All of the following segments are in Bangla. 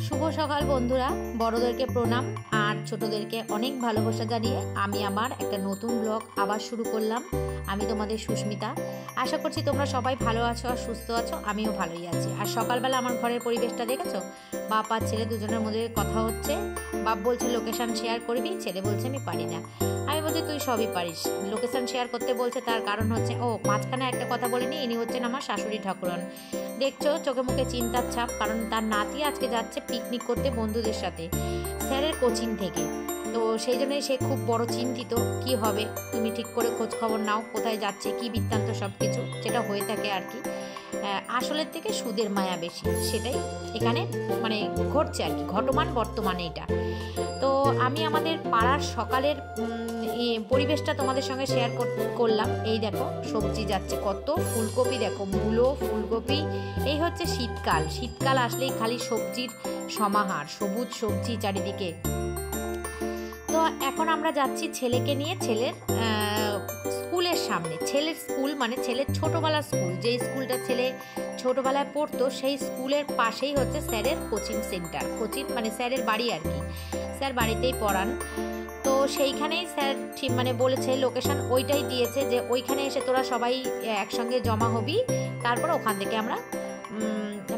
শুভ সকাল বন্ধুরা, বড়দেরকে প্রণাম আর ছোটদেরকে অনেক ভালোবাসা জানিয়ে আমি আমার একটা নতুন ব্লগ আবার শুরু করলাম। আমি তোমাদের সুস্মিতা। আশা করছি তোমরা সবাই ভালো আছো আর সুস্থ আছো, আমিও ভালোই আছি। আর সকালবেলা আমার ঘরের পরিবেশটা দেখেছো? বাপ আর ছেলে দুজনের মধ্যে কথা হচ্ছে। বাপ বলছে লোকেশন শেয়ার করবি, ছেলে বলছে আমি পারি না। আমি বলছি তুই সবই পারিস। লোকেশন শেয়ার করতে বলছে, তার কারণ হচ্ছে মাঝখানে একটা কথা বলিনি, ইনি হচ্ছেন আমার শাশুড়ি ঠাকুরন। দেখছো চোখে মুখে চিন্তার ছাপ, কারণ তার নাতি আজকে যাচ্ছে পিকনিক করতে বন্ধুদের সাথে স্যারের কোচিং থেকে। তো সেই জন্যই সে খুব বড় চিন্তিত, কি হবে। তুমি ঠিক করে খোঁজ খবর নাও, কোথায় যাচ্ছে, কি বৃত্তান্ত, সব কিছু যেটা হয়ে থাকে আর কি। আসলের থেকে সুদের মায়া বেশি, সেটাই এখানে মানে ঘটছে আর কি, ঘটমান বর্তমানে এটা। তো আমি আমাদের পাড়ার সকালের পরিবেশটা তোমাদের সঙ্গে শেয়ার করলাম। এই দেখো সবজি যাচ্ছে, কত ফুলকপি, দেখো মূলো, ফুলকপি। এই হচ্ছে শীতকাল, শীতকাল আসলেই খালি সবজির সমাহার, সবুজ সবজি চারিদিকে। তো এখন আমরা যাচ্ছি ছেলেকে নিয়ে ছেলের স্কুলের সামনে। ছেলের স্কুল মানে ছেলের ছোটোবেলার স্কুল, যেই স্কুলটা ছেলে ছোটোবেলায় পড়তো সেই স্কুলের পাশেই হচ্ছে স্যারের কোচিং সেন্টার। কোচিং মানে স্যারের বাড়ি আর কি, স্যার বাড়িতেই পড়ান। তো সেইখানেই স্যার ঠিক মানে বলেছে, লোকেশন ওইটাই দিয়েছে যে ওইখানে এসে তোরা সবাই একসঙ্গে জমা হবি, তারপর ওখান থেকে আমরা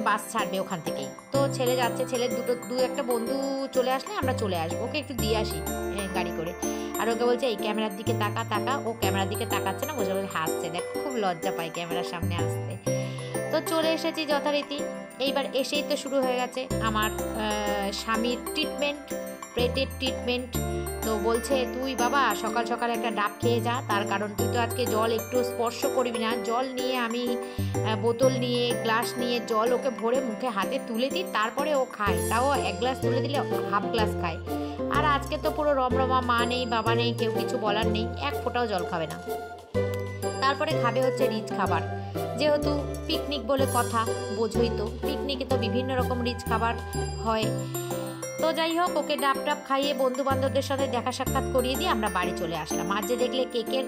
বাস ছাড়বে ওখান থেকেই। তো ছেলে যাচ্ছে, ছেলের দু একটা বন্ধু চলে আসলে আমরা চলে আসবো, ওকে একটু দিয়ে আসি গাড়ি করে। আর ওকে বলছে এই ক্যামেরার দিকে তাকা তাকা, ও ক্যামেরার দিকে তাকাচ্ছে না, বসে বসে হাসছে। দেখ খুব লজ্জা পায় ক্যামেরার সামনে আসতে। তো চলে এসেছি যথারীতি। এইবার এসেই তো শুরু হয়ে গেছে আমার স্বামীর ট্রিটমেন্ট, পেটের ট্রিটমেন্ট। তো বলছে তুই বাবা সকাল সকাল একটা ডাব খেয়ে যা, তার কারণ তুই তো আজকে জল একটু স্পর্শ করবি না। জল নিয়ে আমি বোতল নিয়ে গ্লাস নিয়ে জল ওকে ভরে মুখে হাতে তুলে দিই, তারপরে ও খায়। তাও এক গ্লাস তুলে দিলে হাফ গ্লাস খায়। আর আজকে তো পুরো রমরমা, মা নেই বাবা নেই, কেউ কিছু বলার নেই, এক ফোঁটাও জল খাবে না। তারপরে খাবে হচ্ছে রিচ খাবার, যেহেতু পিকনিক বলে কথা, বোঝই তো পিকনিকে তো বিভিন্ন রকম রিচ খাবার হয়। তো যাই হোক, ওকে ডাব টাব খাইয়ে বন্ধু বান্ধবদের সাথে দেখা সাক্ষাৎ করিয়ে দিয়ে আমরা বাড়ি চলে আসলাম। আর যে দেখলে কেকের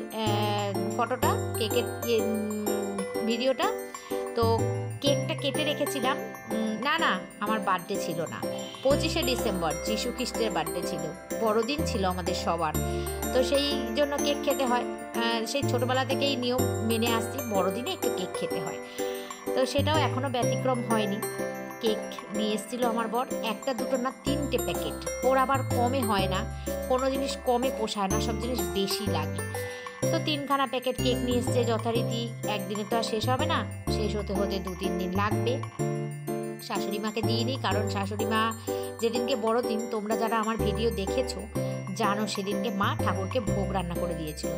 ফটোটা, কেকের ভিডিওটা, তো কেকটা কেটে রেখেছিলাম। না আমার বার্থডে ছিল না, 25শে ডিসেম্বর যিশু খ্রিস্টের বার্থডে ছিল, বড়দিন ছিল আমাদের সবার। তো সেই জন্য কেক খেতে হয়, সেই ছোটবেলা থেকেই নিয়ম মেনে আসছি, বড়দিনে একটু কেক খেতে হয়। তো সেটাও এখনো ব্যতিক্রম হয়নি। কেক নিয়ে এসেছিল আমার বর, একটা দুটো না 3টে প্যাকেট। ওর আবার কমে হয় না, কোনো জিনিস কমে পোষায় না, সব জিনিস বেশি লাগে। তো 3খানা প্যাকেট কেক নিয়ে এসছে যথারীতি। একদিনে তো আর শেষ হবে না, শেষ হতে হতে 2-3 দিন লাগবে। শাশুড়ি মাকে দিইনি, কারণ শাশুড়ি মা যেদিনকে বড়দিন, তোমরা যারা আমার ভিডিও দেখেছো জানো, সেদিনকে মা ঠাকুরকে ভোগ রান্না করে দিয়েছিল।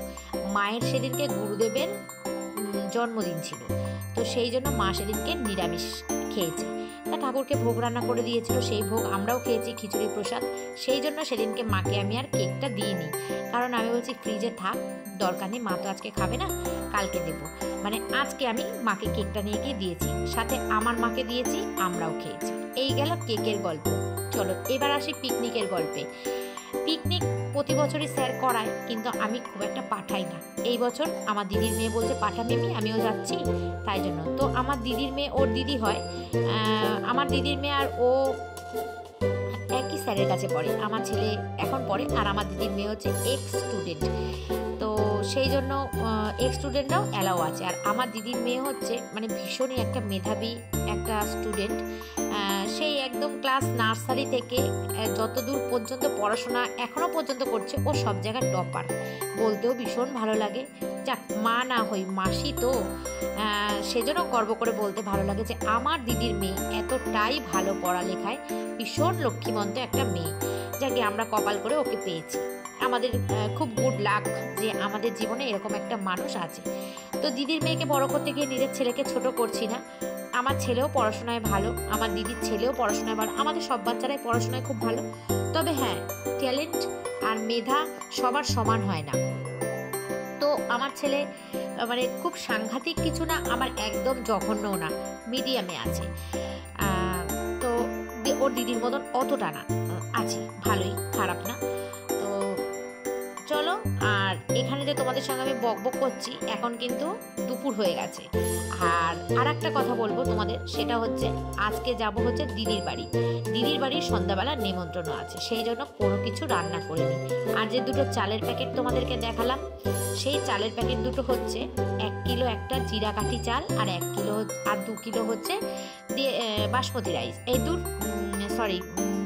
মায়ের সেদিনকে গুরুদেবের জন্মদিন ছিল, তো সেই জন্য মা সেদিনকে নিরামিষ খেয়েছে। তা ঠাকুরকে ভোগ রান্না করে দিয়েছিল, সেই ভোগ আমরাও খেয়েছি, খিচুড়ি প্রসাদ। সেই জন্য সেদিনকে মাকে আমি আর কেকটা দিইনি, কারণ আমি বলছি ফ্রিজে থাক, দরকার নেই, মা তো আজকে খাবে না, কালকে দেবো। মানে আজকে আমি মাকে কেকটা নিয়ে গিয়ে দিয়েছি, সাথে আমার মাকে দিয়েছি, আমরাও খেয়েছি। এই গেল কেকের গল্প। চলো এবার আসি পিকনিকের গল্পে। পিকনিক প্রতি বছরই স্যার করায়, কিন্তু আমি খুব একটা পাঠাই না। এই বছর আমার দিদির মেয়ে বলছে পাঠা মেমি, আমিও যাচ্ছি, তাই জন্য। তো আমার দিদির মেয়ে, ওর দিদি হয়, আমার দিদির মেয়ে আর ও একই স্যারের কাছে পড়ে। আমার ছেলে এখন পড়ে, আর আমার দিদির মেয়ে হচ্ছে এক্স স্টুডেন্ট। তো সেই জন্য এক্স স্টুডেন্টরাও অ্যালাউ আছে। আর আমার দিদির মেয়ে হচ্ছে মানে ভীষণই একটা মেধাবী একটা স্টুডেন্ট। সেই একদম ক্লাস নার্সারি থেকে যতদূর পর্যন্ত পড়াশোনা এখনও পর্যন্ত করছে, ও সব জায়গায় টপার। বলতেও ভীষণ ভালো লাগে, যাক মা না হই মাসি তো, সেজন্য গর্ব করে বলতে ভালো লাগে যে আমার দিদির মেয়ে এতটাই ভালো পড়ালেখায়, ভীষণ লক্ষ্মীমন্ত একটা মেয়ে। যাকে আমরা কপাল করে ওকে পেয়েছি। আমাদের খুব গুড লাক যে আমাদের জীবনে এরকম একটা মানুষ আছে। তো দিদির মেয়েকে বড় করতে গিয়ে নিজের ছেলেকে ছোট করছি না। আমার ছেলেও পড়াশোনায় ভালো, আমার দিদির ছেলেও পড়াশোনায় ভালো, আমাদের সব বাচ্চারাই পড়াশোনায় খুব ভালো। তবে হ্যাঁ, ট্যালেন্ট আর মেধা সবার সমান হয় না। তো আমার ছেলে মানে খুব সাংঘাতিক কিছু না, আমার একদম জঘন্যও না, মিডিয়ামে আছে। তো ওর দিদির মতন অতটা না, আছে ভালোই, খারাপ না। তো চলো, আর এখানে যে তোমাদের সঙ্গে আমি বকবক করছি, এখন কিন্তু দুপুর হয়ে গেছে। আর একটা কথা বলবো তোমাদের, সেটা হচ্ছে আজকে যাব হচ্ছে দিদির বাড়ি। দিদির বাড়ির সন্ধ্যাবেলা নিমন্ত্রণ আছে, সেই জন্য কোনো কিছু রান্না করিনি। আর যে দুটো চালের প্যাকেট তোমাদেরকে দেখালাম, সেই চালের প্যাকেট দুটো হচ্ছে 1 কিলো একটা জিরা কাঠি চাল, আর 1 কিলো আর 2 কিলো হচ্ছে বাসমতি রাইস, এই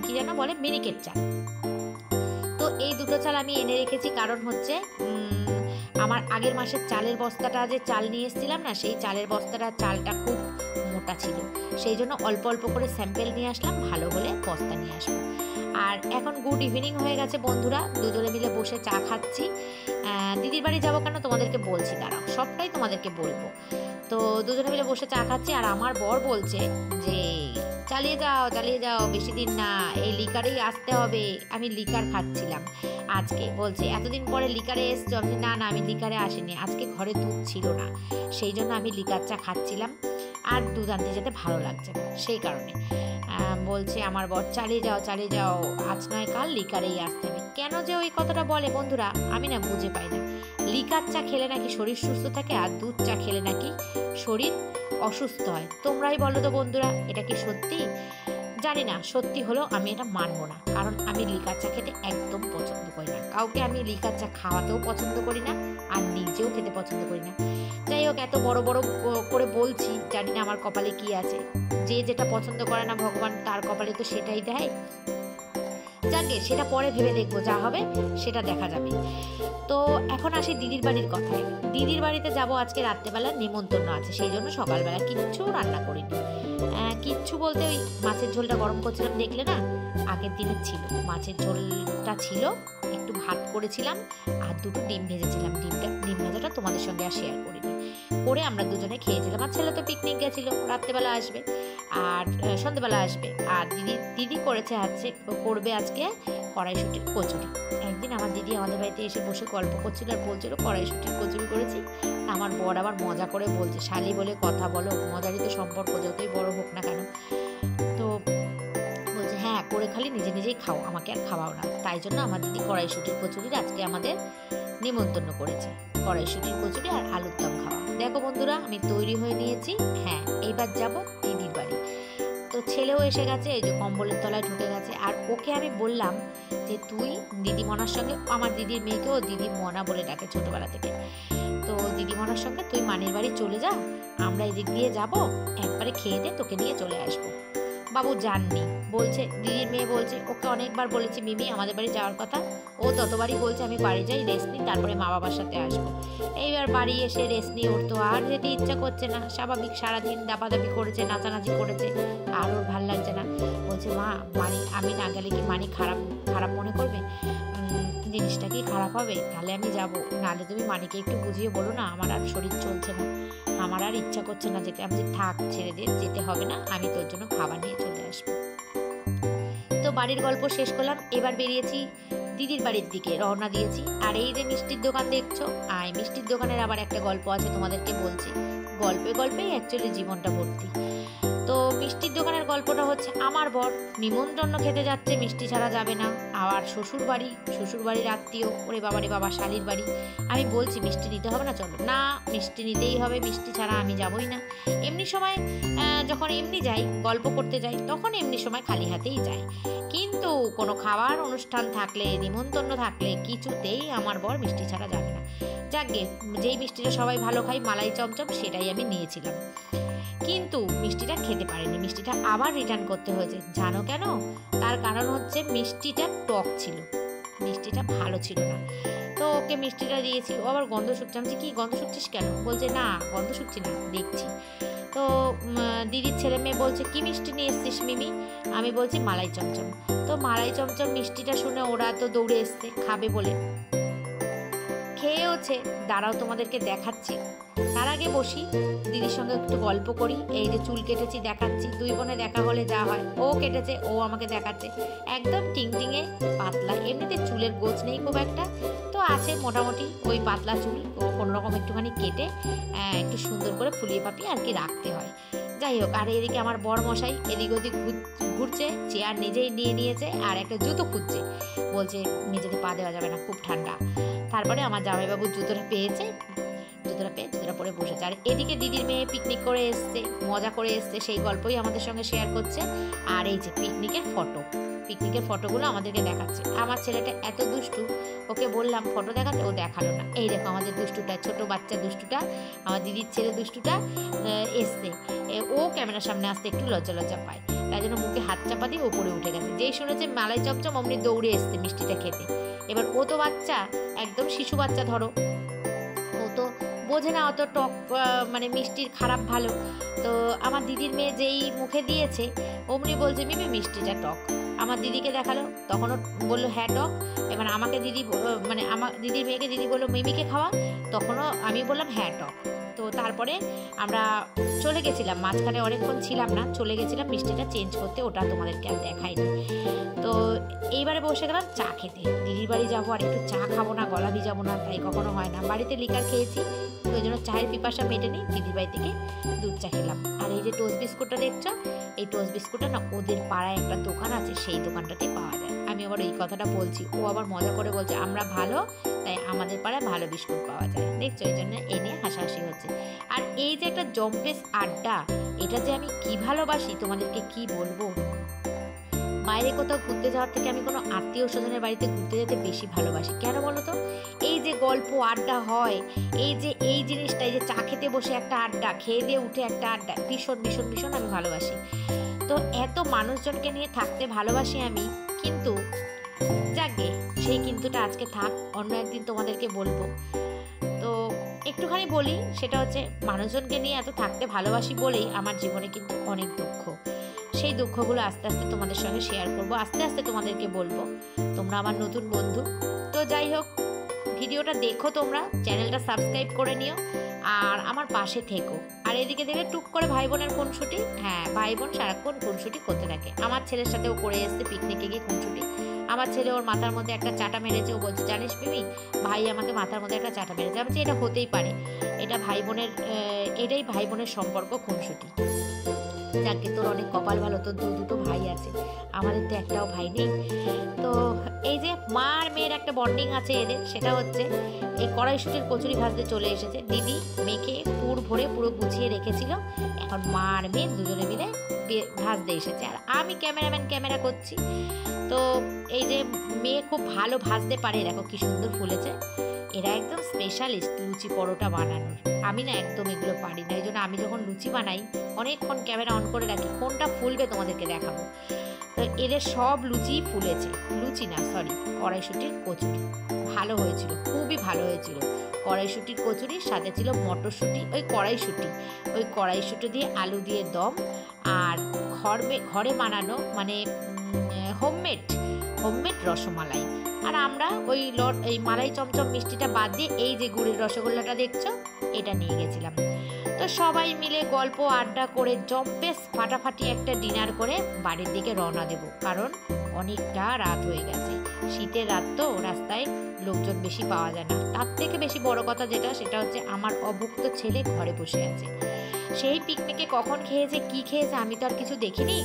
কি যেন বলে, মিনিকেট চাল। তো এই দুটো চাল আমি এনে রেখেছি, কারণ হচ্ছে আমার আগের মাসের চালের বস্তাটা যে চাল নিয়ে এসেছিলাম না, সেই চালের চালটা খুব মোটা ছিল, সেই জন্য অল্প অল্প করে স্যাম্পেল নিয়ে আসলাম, ভালো হলে বস্তা নিয়ে আসবো। আর এখন গুড ইভিনিং হয়ে গেছে বন্ধুরা, দুজনে মিলে বসে চা খাচ্ছি। দিদির বাড়ি যাবো কেন তোমাদেরকে বলছি, দাঁড়াও সবটাই তোমাদেরকে বলবো। তো দুজনে মিলে বসে চা খাচ্ছি, আর আমার বর বলছে যে চালিয়ে যাও, বেশি দিন না, এই লিকারেই আসতে হবে। আমি লিকার খাচ্ছিলাম আজকে, বলছে এতদিন পরে লিকারে এসছো। আমি না, আমি লিকারে আসিনি, আজকে ঘরে দুধ ছিল না, সেই জন্য আমি লিকার চা খাচ্ছিলাম, আর দুধ আনতে যেতে ভালো লাগছে না, সেই কারণে বলছে আমার বর চালিয়ে যাও, আজ নয় কাল লিকারেই আসতে হবে। কেন যে ওই কথাটা বলে বন্ধুরা, আমি না বুঝে পাই না। লিকার চা খেলে নাকি শরীর সুস্থ থাকে, আর দুধ চা খেলে নাকি শরীর অসুস্থ হয়। তোমরাই বলো তো বন্ধুরা, এটা কি সত্যি? জানি না, সত্যি হলেও আমি এটা মানবো না, কারণ আমি লিকার চা খেতে একদম পছন্দ করি না, কাউকে আমি লিকার চা খাওয়াতেও পছন্দ করি না, আর নিজেও খেতে পছন্দ করি না। যাই হোক, এত বড় বড় করে বলছি, জানি না আমার কপালে কি আছে, যে যেটা পছন্দ করে না ভগবান তার কপালে তো সেটাই দেয়। যাকে সেটা পরে ভেবে দেখবো, যা হবে সেটা দেখা যাবে। তো এখন আসি দিদির বাড়ির কথায়। দিদির বাড়িতে যাব আজকে রাত্রেবেলা, নিমন্ত্রণ আছে, সেই জন্য সকালবেলা কিচ্ছু রান্না করিনি। কিচ্ছু বলতে ওই মাছের ঝোলটা গরম করছিলাম, দেখলে না, আগের দিনের ছিল মাছের ঝোলটা, ছিল একটু ভাত করেছিলাম, আর 2টো ডিম ভেজেছিলাম। ডিম ভাজাটা তোমাদের সঙ্গে আর শেয়ার করিনি, করে আমরা দুজনে খেয়েছিলাম। আর ছেলে তো পিকনিক গেছিল, রাত্রেবেলা আসবে আর সন্ধ্যেবেলা আসবে। আর দিদি করবে আজকে কড়াইশুঁটির কচুরি। একদিন আমার দিদি আমাদের বাড়িতে এসে বসে গল্প করছিল, আর বলছিল কড়াইশুঁটির কচুরি করেছি। আমার বর আবার মজা করে বলছে, শালি বলে কথা বলো, মজারই তো সম্পর্ক, যতই বড় হোক না কেন। তো বলছে হ্যাঁ, করে খালি নিজেই খাও, আমাকে আর খাওয়াও না। তাই জন্য আমার দিদি কড়াইশুঁটির কচুরির আজকে আমাদের নিমন্ত্রণ করেছে, কড়াইশুঁটির কচুরি আর আলুর দম খাওয়া। দেখো বন্ধুরা, আমি তৈরি হয়ে নিয়েছি। হ্যাঁ, এইবার যাব দিদির বাড়ি। তো ছেলেও এসে গেছে, এই যে কম্বলের তলায় ঢুকে গেছে। আর ওকে আমি বললাম যে তুই দিদিমনার সঙ্গে, আমার দিদির মেয়েকেও দিদি মনা বলে ডাকে ছোটবেলা থেকে, তো দিদিমনার সঙ্গে তুই মানির বাড়ি চলে যা, আমরা এদিক দিয়ে যাব, একবারে খেয়ে দে, তোকে নিয়ে চলে আসবো। বাবু যাননি, বলছে দিদির মেয়ে বলছে, ওকে অনেকবার বলেছি মিমি আমাদের বাড়ি যাওয়ার কথা, ও ততবারই বলছে আমি বাড়ি যাই, রেস্ট নিই, তারপরে মা বাবার সাথে আসবো। এইবার বাড়ি এসে রেস্ট নিয়ে উঠতো, আর যেতে ইচ্ছা করছে না, স্বাভাবিক সারাদিন দাপাদাপি করেছে, নাচানাচি করেছে, আর ওর ভাল লাগছে না। বলছে মা, আমি না গেলে কি মানি খারাপ মনে করবে, জিনিসটা কি খারাপ হবে, তাহলে আমি যাব, নাহলে তুমি মানিকে একটু বুঝিয়ে বলো না, আমার আর শরীর চলছে না, আমার আর ইচ্ছা করছে না যেতে। আমি থাক, ছেড়ে দে, যেতে হবে না, আমি তোর জন্য খাবার নিয়ে চলে আসবো। তো বাড়ির গল্প শেষ করলাম, এবার বেরিয়েছি দিদির বাড়ির দিকে, রওনা দিয়েছি। আর এই যে মিষ্টির দোকান দেখছো, মিষ্টির দোকানের আবার একটা গল্প আছে, তোমাদেরকে বলছি। গল্পেই অ্যাকচুয়ালি জীবনটা ভর্তি। তো মিষ্টির দোকানের গল্পটা হচ্ছে, আমার বর নিমন্ত্রণ খেতে যাচ্ছে, মিষ্টি ছাড়া যাবে না। আবার শ্বশুরবাড়ির আত্মীয়, ওরে বাবারে বাবা, শালির বাড়ি। আমি বলছি মিষ্টি নিতে হবে না, চলো না, মিষ্টি নিতেই হবে, মিষ্টি ছাড়া আমি যাবই না। এমনি সময় যখন এমনি যাই, গল্প করতে যাই, তখন এমনি সময় খালি হাতেই যাই, কিন্তু কোনো খাবার অনুষ্ঠান থাকলে, নিমন্ত্রণ থাকলে কিছুতেই আমার বর মিষ্টি ছাড়া যাবে না। যাকে যেই মিষ্টিটা সবাই ভালো খাই, মালাই চমচম, সেটাই আমি নিয়েছিলাম, কিন্তু মিষ্টিটা খেতে পারিনি, মিষ্টিটা আবার রিটার্ন করতে হয়েছে। জানো কেন? তার কারণ হচ্ছে মিষ্টিটা টক ছিল, মিষ্টিটা ভালো ছিল না। তো ওকে মিষ্টিটা দিয়েছি, ও আবার গন্ধ শুকছে। আমি কি গন্ধ শুকছিস কেন? বলছে না, গন্ধ শুকছি না, দেখছি। তো দিদির ছেলে মেয়ে বলছে কি মিষ্টি নিয়ে এসছিস মিমি? আমি বলছি মালাই চমচম। তো মালাই চমচম মিষ্টিটা শুনে ওরা তো দৌড়ে এসছে খাবে বলে, খেয়েওছে। দাঁড়াও তোমাদেরকে দেখাচ্ছি, তার আগে বসি, দিদির সঙ্গে একটু গল্প করি। এই যে চুল কেটেছি, দেখাচ্ছি, 2 বোনে দেখা হলে যা হয়, ও কেটেছে, ও আমাকে দেখাচ্ছে, একদম টিংটিঙে পাতলা। এমনিতে চুলের গোছ নেই খুব একটা, তো আছে মোটামুটি ওই পাতলা চুল, ও কোনোরকম একটুখানি কেটে একটু সুন্দর করে ফুলিয়ে পাপিয়ে আর কি রাখতে হয়। যাই হোক, আর এদিকে আমার বর মশাই এদিক ওদিক ঘুরছে, চেয়ার নিজেই নিয়ে নিয়েছে, আর একটা জুতো খুঁজছে, বলছে মেঝেতে পা দেওয়া যাবে না, খুব ঠান্ডা। তারপরে আমার জামাইবাবু জুতোটা পেয়েছে, জুতোটা পরে বসেছে। আর এদিকে দিদির মেয়ে পিকনিক করে এসছে, মজা করে এসছে, সেই গল্পই আমাদের সঙ্গে শেয়ার করছে। আর এই যে পিকনিকের ফটোগুলো আমাদেরকে দেখাচ্ছে। আমার ছেলেটা এত দুষ্টু, ওকে বললাম ফটো দেখাতে, ও দেখালো না। এই দেখো আমাদের দুষ্টুটা, ছোট বাচ্চা দুষ্টুটা, আমার দিদির ছেলে দুষ্টুটা এসছে। ও ক্যামেরার সামনে আসতে একটু লজ্জা পায়, তাই জন্য মুখে হাত চাপা দিয়ে ওপরে উঠে গেছে। যেই শুনেছে মালাই চমচম অমনি দৌড়ে এসছে মিষ্টিটা খেতে। এবার ও তো বাচ্চা, একদম শিশু বাচ্চা ধরো, ও তো বোঝে না অত টক মানে মিষ্টির খারাপ ভালো। তো আমার দিদির মেয়ে যেই মুখে দিয়েছে অমনি বলছে মিমি মিষ্টিটা টক। আমার দিদিকে দেখালো, তখনও বললো হ্যাঁ টক। এবার আমাকে দিদি মানে আমার দিদির মেয়েকে দিদি বললো মিমিকে খাওয়া, তখনও আমি বললাম হ্যাঁ টক। তো তারপরে আমরা চলে গেছিলাম, মাঝখানে অনেকক্ষণ ছিলাম না, চলে গেছিলাম মিষ্টিটা চেঞ্জ করতে, ওটা তোমাদেরকে আর দেখাইনি। তো এইবারে বসে গেলাম চা খেতে। দিদির বাড়ি যাবো আর একটু চা খাবো না, গলা ভিজাবো না, তাই কখনো হয় না। বাড়িতে লিকার খেয়েছি, তো ওই জন্য চায়ের পিপাসা মেটেনি, দিদির বাড়ি থেকে দুধ চা খেলাম। আর এই যে টোস্ট বিস্কুটটা দেখছো, এই টোস্ট বিস্কুটটা না ওদের পাড়ায় একটা দোকান আছে, সেই দোকানটাতেই পাওয়া যায়। আমি আবার এই কথাটা বলছি, ও আবার মজা করে বলছে আমরা ভালো, তাই আমাদের পাড়ায় ভালো বিস্কুট পাওয়া যায়, দেখছো, এই জন্য এ নিয়ে হাসাহাসি হচ্ছে। আর এই যে একটা জম্পেস আড্ডা, এটা যে আমি কি ভালোবাসি তোমাদেরকে কি বলবো। বাইরে কোথাও ঘুরতে যাওয়ার থেকে আমি কোনো আত্মীয় স্বজনের বাড়িতে ঘুরতে যেতে বেশি ভালোবাসি। কেন বলো তো? এই যে গল্প আড্ডা হয়, এই যে এই জিনিসটা, এই যে চা খেতে বসে একটা আড্ডা, খেয়ে দিয়ে উঠে একটা আড্ডা, ভীষণ ভীষণ ভীষণ আমি ভালোবাসি। তো এত মানুষজনকে নিয়ে থাকতে ভালোবাসি আমি, কিন্তু যাকগে সেই কিন্তুটা আজকে থাক, অন্য একদিন তোমাদেরকে বলবো। তো একটুখানি বলি, সেটা হচ্ছে মানুষজনকে নিয়ে এত থাকতে ভালোবাসি বলেই আমার জীবনে কিন্তু অনেক দুঃখ। সেই দুঃখগুলো আস্তে আস্তে তোমাদের সঙ্গে শেয়ার করব, আস্তে আস্তে তোমাদেরকে বলবো। তোমরা আমার নতুন বন্ধু, তো যাই হোক, ভিডিওটা দেখো, তোমরা চ্যানেলটা সাবস্ক্রাইব করে নিও আর আমার পাশে থেকো। আর এদিকে দেখলে টুক করে ভাই বোনের খুনসুটি, হ্যাঁ ভাই বোন সারাক্ষণ খুনসুটি করতে থাকে। আমার ছেলের সাথেও করে এসছে পিকনিকে গিয়ে খুনসুটি। আমার ছেলে ওর মাথার মধ্যে একটা চাটা মেরেছে, ও বলছে জানিস মিমি ভাই আমাকে মাথার মধ্যে একটা চাটা মেরেছে। আমি বলছি এটা হতেই পারে, এটা ভাই বোনের, এটাই ভাই বোনের সম্পর্ক, খুনসুটি। যাকে তোর অনেক কপাল ভালো, তোর দুটো ভাই আছে, আমাদের তো একটাও ভাই নেই। তো এই যে মা আর মেয়ের একটা বন্ডিং আছে এদের, সেটা হচ্ছে এই কড়াইশুটির কচুরি ভাজতে চলে এসেছে। দিদি মেয়েকে পুর ভরে পুরো গুছিয়ে রেখেছিল, এখন মা আর মেয়ে দুজনে মিলে ভাজতে এসেছে, আর আমি ক্যামেরাম্যান ক্যামেরা করছি। তো এই যে মেয়ে খুব ভালো ভাজতে পারে, দেখো কি সুন্দর ফুলেছে। এরা একদম স্পেশালিস্ট লুচি পরোটা বানানোর, আমি না একদম এগুলো পারি না। এই জন্য আমি যখন লুচি বানাই অনেকক্ষণ ক্যামেরা অন করে রাখি, কোনটা ফুলবে তোমাদেরকে দেখাবো। তো এদের সব লুচি ফুলেছে, লুচি না সরি, কড়াইশুটির কচুরি ভালো হয়েছিল, খুবই ভালো হয়েছিল। কড়াইশুটির কচুরির সাথে ছিল মটরশুঁটি, ওই কড়াইশুঁটি দিয়ে আলু দিয়ে দম, আর ঘরে বানানো মানে হোমমেড রসমালাই। আর আমরা ওই মালাই চমচম মিষ্টিটা বাদ দিয়ে এই যে গুড়ের রসগোল্লাটা দেখছো, এটা নিয়ে গেছিলাম। তো সবাই মিলে গল্প আড্ডা করে জম্পেস ফাটাফাটি একটা ডিনার করে বাড়ির দিকে রওনা দেব, কারণ অনেকটা রাত হয়ে গেছে। শীতের রাত তো, রাস্তায় লোকজন বেশি পাওয়া যায় না। তার থেকে বেশি বড় কথা যেটা, সেটা হচ্ছে আমার অভুক্ত ছেলে ঘরে বসে আছে। সেই পিকনিকে কখন খেয়েছে কি খেয়েছে আমি তো আর কিছু দেখিনি।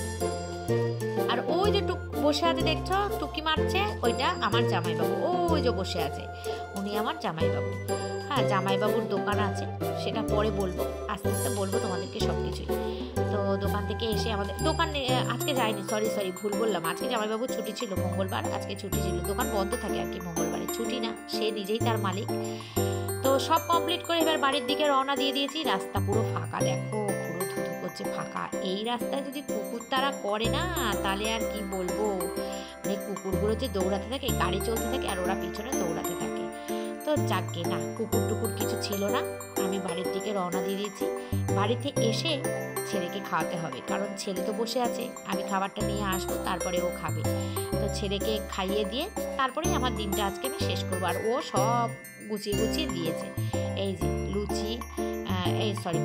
আর ওই যে বসে আছে দেখছো, টুকি মারছে, ওইটা আমার জামাইবাবু, ওই যে বসে আছে, উনি আমার জামাইবাবু। হ্যাঁ, জামাইবাবুর দোকান আছে, সেটা পরে বলবো, আস্তে আস্তে বলবো তোমাদেরকে সব কিছুই। তো দোকান থেকে এসে আমাদের দোকান আজকে যায়নি, সরি ভুল বললাম, আজকে জামাইবাবুর ছুটি ছিল, মঙ্গলবার আজকে ছুটি ছিল, দোকান বন্ধ থাকে আর কি, মঙ্গলবারে ছুটি না, সে নিজেই তার মালিক। তো সব কমপ্লিট করে এবার বাড়ির দিকে রওনা দিয়ে দিয়েছি। রাস্তা পুরো ফাঁকা, দেখো পুরো ধুধু করছে, ফাঁকা। এই রাস্তায় যদি কুকুর তারা করে না, তাহলে আর কি বলবো, মানে কুকুরগুলো যে দৌড়াতে থাকে, গাড়ি চলতে থাকে আর ওরা পিছনে দৌড়াতে থাকে। তো যাকে না, কুকুর টুকুর কিছু ছিল না, আমি বাড়ির দিকে রওনা দিয়ে দিয়েছি। বাড়িতে এসে ছেলেকে খাওয়াতে হবে, কারণ ছেলে তো বসে আছে, আমি খাবারটা নিয়ে আসবো, তারপরে ও খাবে। তো ছেলেকে খাইয়ে দিয়ে তারপরেই আমার দিনটা আজকে আমি শেষ করবো। আর ও সব গুছিয়ে দিয়েছে। এই যে লুচি,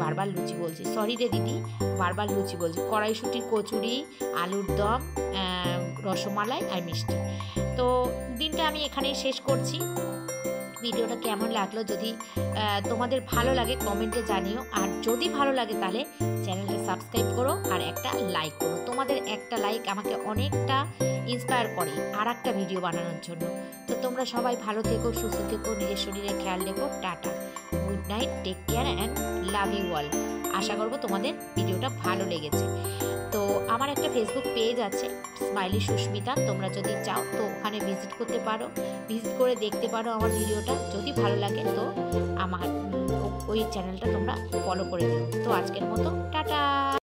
বারবার লুচি বলছি, সরি রে দিদি, বারবার লুচি বলছি, কড়াইশুটির কচুরি, আলুর দম, রসমালাই আর মিষ্টি। তো দিনটা আমি এখানেই শেষ করছি। ভিডিওটা কেমন লাগলো যদি তোমাদের ভালো লাগে কমেন্টে জানিও, আর যদি ভালো লাগে তাহলে চ্যানেলটা সাবস্ক্রাইব করো আর একটা লাইক করো। তোমাদের একটা লাইক আমাকে অনেকটা ইন্সপায়ার করে আর একটা ভিডিও বানানোর জন্য। তো তোমরা সবাই ভালো থেকো, সুস্থ থেকো, নিজের শরীরের খেয়াল রেখো। Ta-ta, good night, take care and love you all. আশা করবো তোমাদের ভিডিওটা ভালো লেগেছে। তো আমার একটা ফেসবুক পেজ আছে স্মাইলি সুস্মিতা, তোমরা যদি চাও তো ওখানে ভিজিট করতে পারো, ভিজিট করে দেখতে পারো আমার ভিডিওটা। যদি ভালো লাগে তো আমার ওই চ্যানেলটা তোমরা ফলো করে দিও। তো আজকের মতো টাটা।